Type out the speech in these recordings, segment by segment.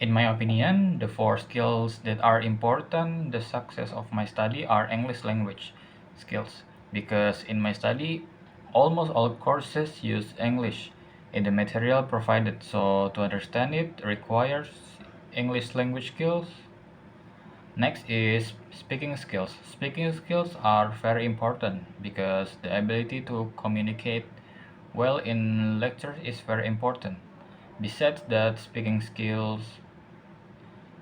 In my opinion, the 4 skills that are important the success of my study are English language skills, because in my study almost all courses use English in the material provided, so to understand it requires English language skills. Next is speaking skills. Speaking skills are very important because the ability to communicate well in lectures is very important. Besides that, speaking skills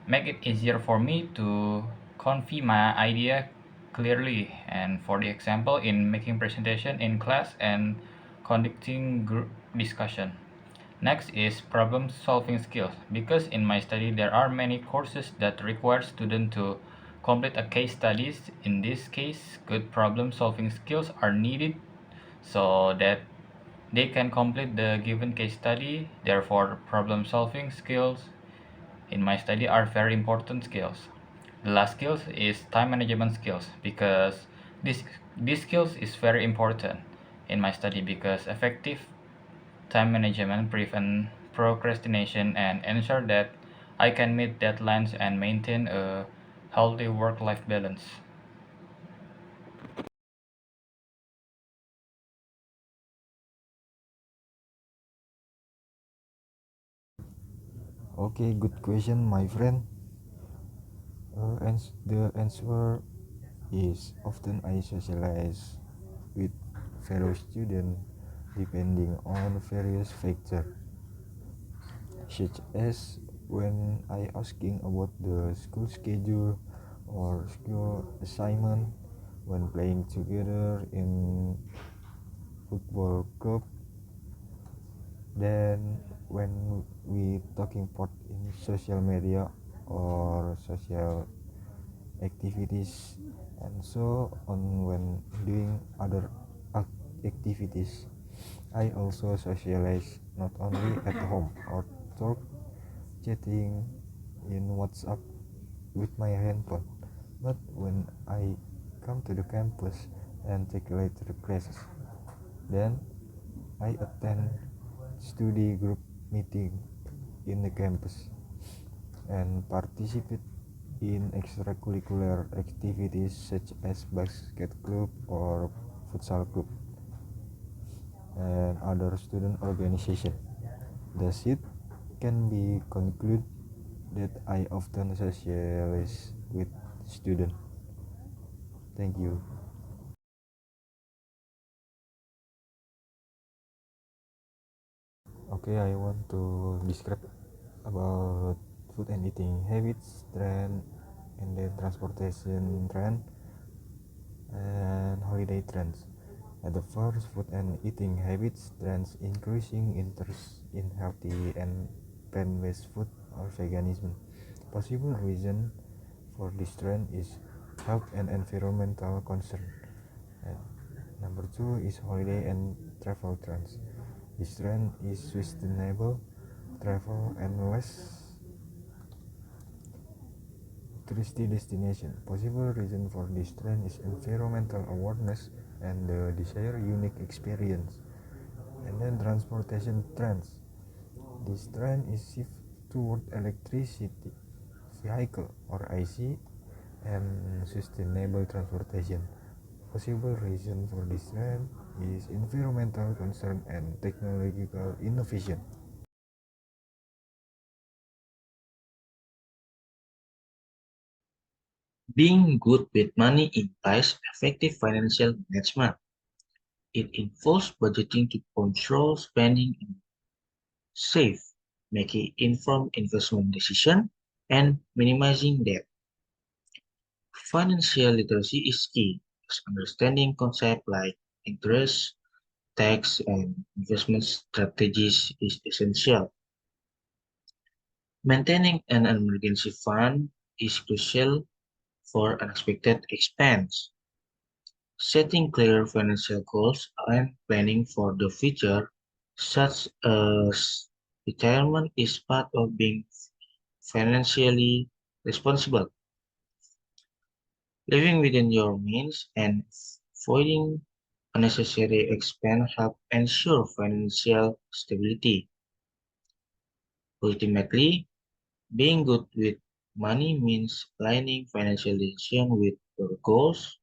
make it easier for me to convey my idea clearly, and for the example in making presentation in class and conducting group discussion. Next is problem solving skills, because in my study there are many courses that require students to complete a case studies. In this case, good problem solving skills are needed so that they can complete the given case study. Therefore, problem solving skills in my study are very important skills. The last skills is time management skills, because this this skills is very important in my study because effective time management prevent procrastination and ensure that I can meet deadlines and maintain a healthy work-life balance. Okay, good question, my friend. The answer is often I socialize with fellow students depending on various factors, such as when I asking about the school schedule or school assignment, when playing together in football club, then when we talking part in social media or social activities, and so on when doing other activities. I also socialize not only at home or talk chatting in WhatsApp with my handphone, but when I come to the campus and take later classes. Then I attend study group meeting in the campus and participate in extracurricular activities such as basket club or futsal club and other student organization. Thus, it can be concluded that I often socialize with students. Thank you. Okay, I want to describe about food and eating habits, trend, and then transportation trend and holiday trends. At the first, food and eating habits trends increasing interest in healthy and plant-based food or veganism. Possible reason for this trend is health and environmental concern. And number two is holiday and travel trends. This trend is sustainable travel and less touristy destination. Possible reason for this trend is environmental awareness and the desired unique experience. And then transportation trends. This trend is shift toward electricity vehicle or IC and sustainable transportation. Possible reason for this trend is environmental concern and technological innovation. Being good with money implies effective financial management. It involves budgeting to control spending and save, making informed investment decisions, and minimizing debt. Financial literacy is key, as understanding concepts like interest, tax, and investment strategies is essential. Maintaining an emergency fund is crucial for unexpected expense. Setting clear financial goals and planning for the future, such as retirement, is part of being financially responsible. Living within your means and avoiding unnecessary expense help ensure financial stability. Ultimately, Being good with money means aligning financial decisions with your goals,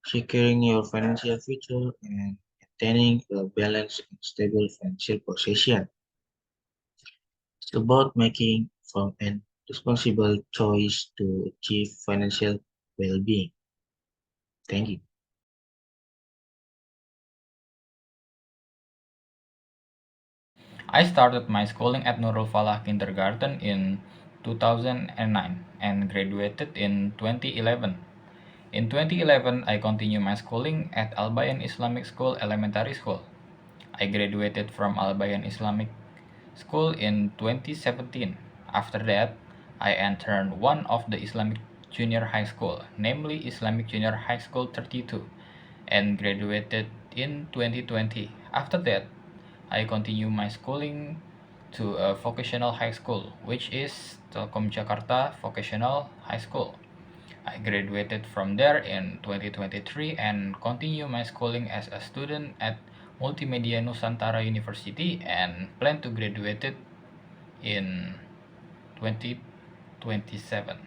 securing your financial future, and maintaining a balanced and stable financial position. It's about making from and responsible choice to achieve financial well-being. Thank you. I started my schooling at Nurul Falah Kindergarten in 2009 and graduated in 2011. In 2011, I continued my schooling at Al Bayan Islamic School Elementary School. I graduated from Al Bayan Islamic School in 2017. After that, I entered one of the Islamic Junior High School, namely Islamic Junior High School 32, and graduated in 2020. After that, I continue my schooling to a vocational high school, which is Telkom Jakarta Vocational High School. I graduated from there in 2023 and continue my schooling as a student at Multimedia Nusantara University and plan to graduate it in 2027.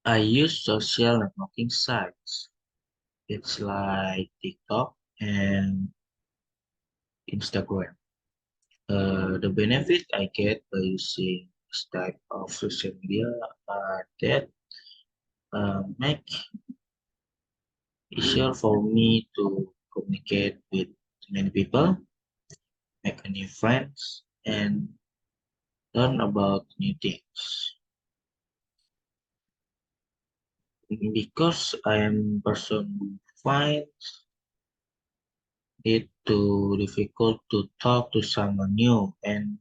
I use social networking sites. It's like TikTok and Instagram. The benefit I get by using this type of social media are that make easier for me to communicate with many people, make new friends, and learn about new things. Because I am person who finds it too difficult to talk to someone new, and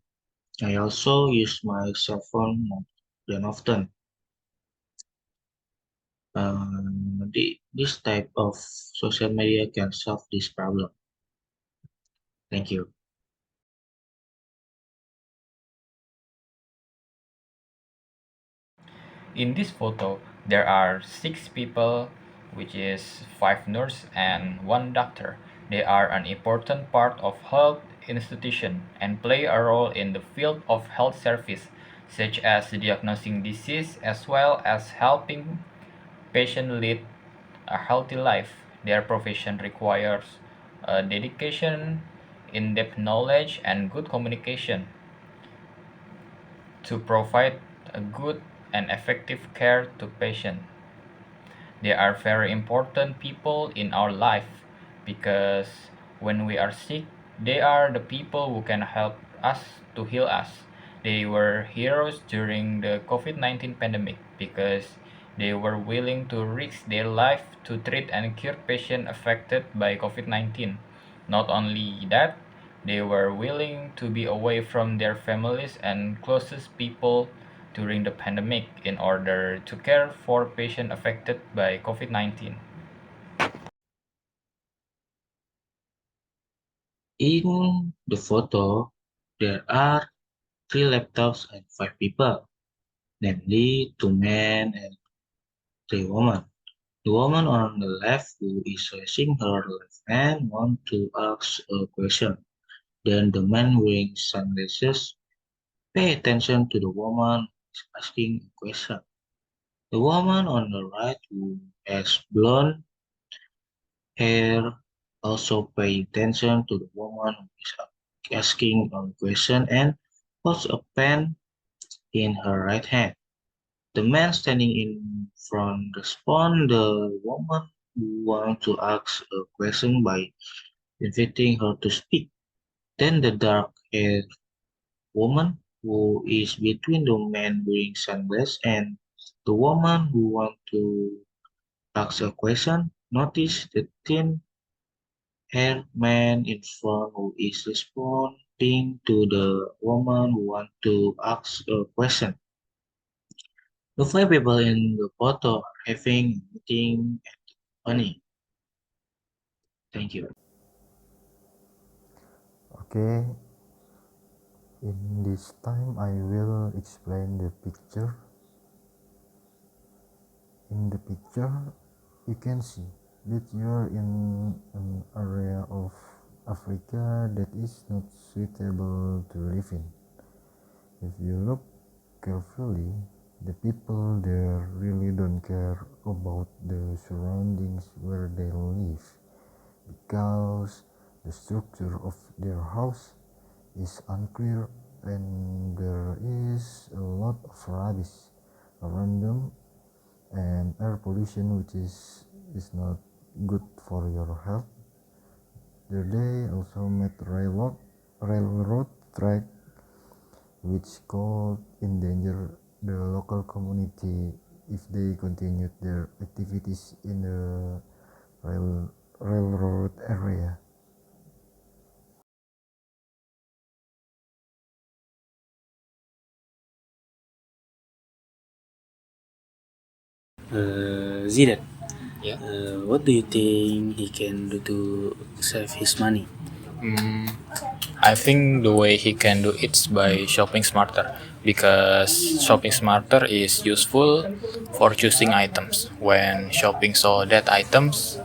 I also use my cell phone more than often. This type of social media can solve this problem. Thank you. In this photo, there are 6 people, which is 5 nurses and 1 doctor. They are an important part of health institution and play a role in the field of health service, such as diagnosing disease as well as helping patients lead a healthy life. Their profession requires dedication, in-depth knowledge, and good communication to provide a good and effective care to patients. They are very important people in our life because when we are sick, they are the people who can help us to heal us. They were heroes during the COVID-19 pandemic because they were willing to risk their life to treat and cure patients affected by COVID-19. Not only that, they were willing to be away from their families and closest people during the pandemic in order to care for patients affected by COVID-19. In the photo, there are three laptops and five people, namely two men and three women. The woman on the left who is raising her left hand want to ask a question. Then the man wearing sunglasses pay attention to the woman who is asking a question. The woman on the right who has blonde hair also pay attention to the woman who is asking a question and holds a pen in her right hand. The man standing in front responds the woman who wants to ask a question by inviting her to speak. Then the dark-haired woman who is between the man wearing sunglasses and the woman who wants to ask a question notice the thin-haired man in front who is responding to the woman who wants to ask a question. The five people in the photo are having a meeting at the company. Thank you. Okay, in this time I will explain the picture. In the picture you can see that you're in an area of Africa that is not suitable to live in. If you look carefully, the people there really don't care about the surroundings where they live because the structure of their house is unclear and there is a lot of rubbish around them and air pollution which is not good for your health. They also made railroad track which could endanger the local community if they continued their activities in the railroad area. Zidan, Yeah. what do you think he can do to save his money? Mm, I think the way he can do it's by shopping smarter because shopping smarter is useful for choosing items. When shopping so that items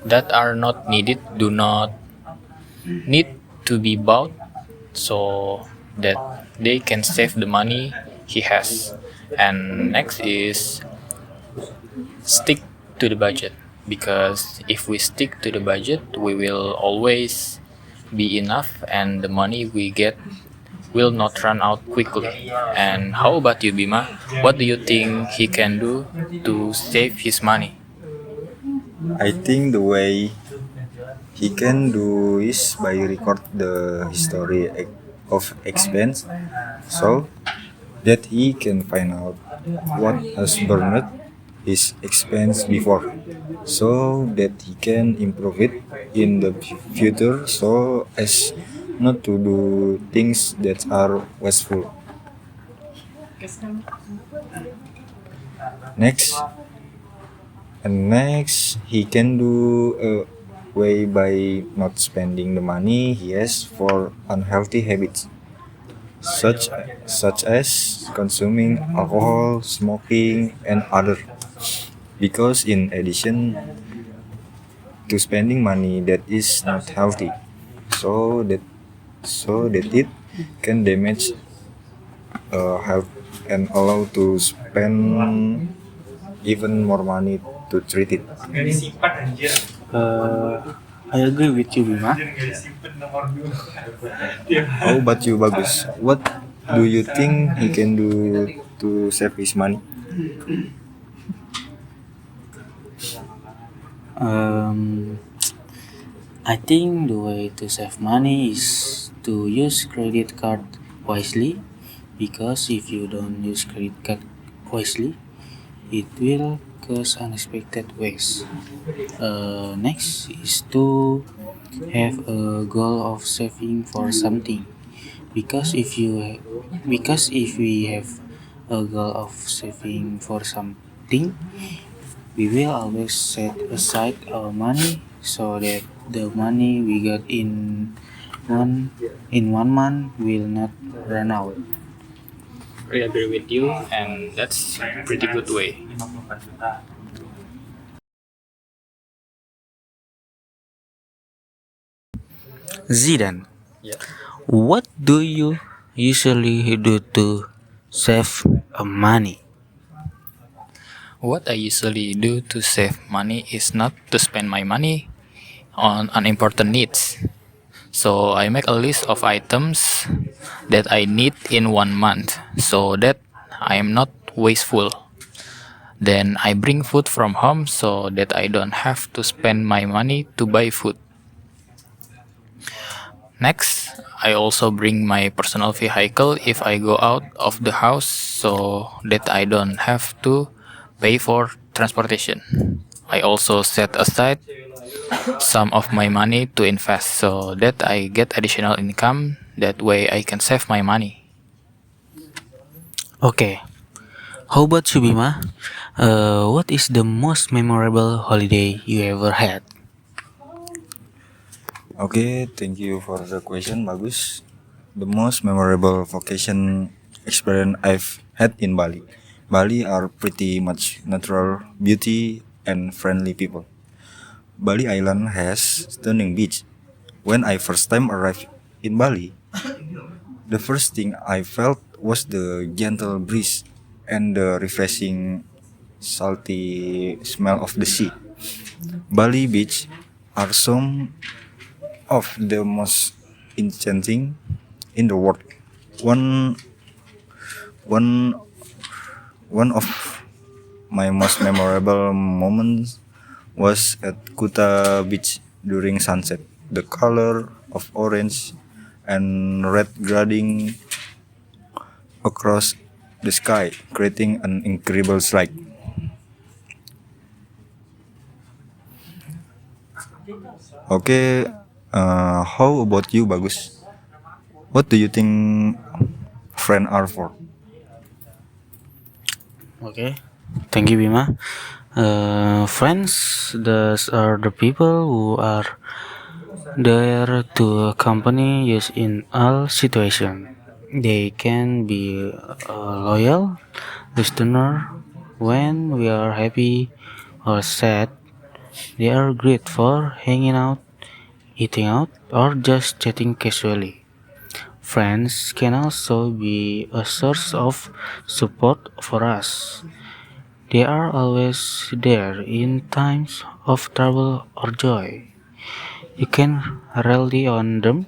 that are not needed do not need to be bought so that they can save the money he has. And next is stick to the budget because if we stick to the budget we will always be enough and the money we get will not run out quickly. And how about you, Bima? What do you think he can do to save his money? I think the way he can do is by record the history of expense so that he can find out what has burned his expense before so that he can improve it in the future so as not to do things that are wasteful. Next, next he can do a way by not spending the money he has for unhealthy habits such such as consuming alcohol, smoking, and other. Because in addition to spending money that is not healthy, so that it can damage health and allow to spend even more money to treat it. Uh, I agree with you, Bima. How about you, Bagus? What do you think he can do to save his money? Um, I think the way to save money is to use credit card wisely because if you don't use credit card wisely, it will cause unexpected waste. Next is to have a goal of saving for something because if we have a goal of saving for something, we will always set aside our money so that the money we get one in 1 month will not run out. I agree with you, and that's a pretty good way. Zidan, Yeah. what do you usually do to save money? What I usually do to save money is not to spend my money on unimportant needs. So I make a list of items that I need in 1 month so that I am not wasteful. Then I bring food from home so that I don't have to spend my money to buy food. Next, I also bring my personal vehicle if I go out of the house so that I don't have to pay for transportation. I also set aside some of my money to invest so that I get additional income. That way I can save my money. Okay, how about you, Bima? What is the most memorable holiday you ever had? Okay, thank you for the question, Bagus. The most memorable vacation experience I've had in Bali. Bali are pretty much natural beauty and friendly people. Bali Island has stunning beach. When I first time arrived in Bali, the first thing I felt was the gentle breeze and the refreshing salty smell of the sea. Bali beach are some of the most enchanting in the world. One one one of my most memorable moments was at Kuta Beach during sunset. The color of orange and red grading across the sky, creating an incredible sight. Okay, how about you, Bagus? What do you think friends are for? Okay, thank you, Bima. Friends, those are the people who are there to accompany us in all situations. They can be a loyal listener when we are happy or sad. They are great for hanging out, eating out, or just chatting casually. Friends can also be a source of support for us. They are always there in times of trouble or joy. You can rely on them,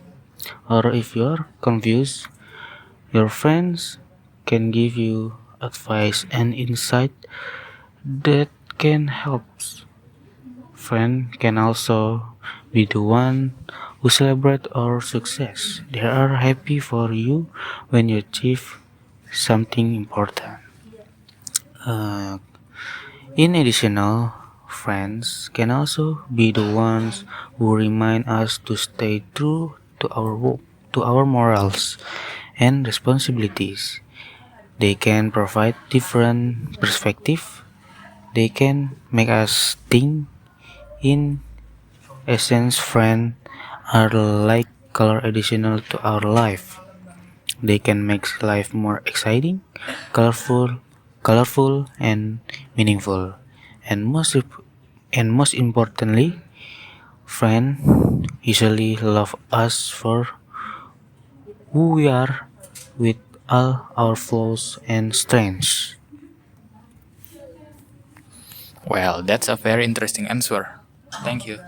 or if you are confused, your friends can give you advice and insight that can help. Friend can also be the one who celebrate our success. They are happy for you when you achieve something important. Uh, in additional, friends can also be the ones who remind us to stay true to to our morals and responsibilities. They can provide different perspective. They can make us think. In essence, friends are like color additional to our life. They can make life more exciting, colorful, colorful and meaningful. And most importantly, friends usually love us for who we are with all our flaws and strengths. Well, that's a very interesting answer. Thank you.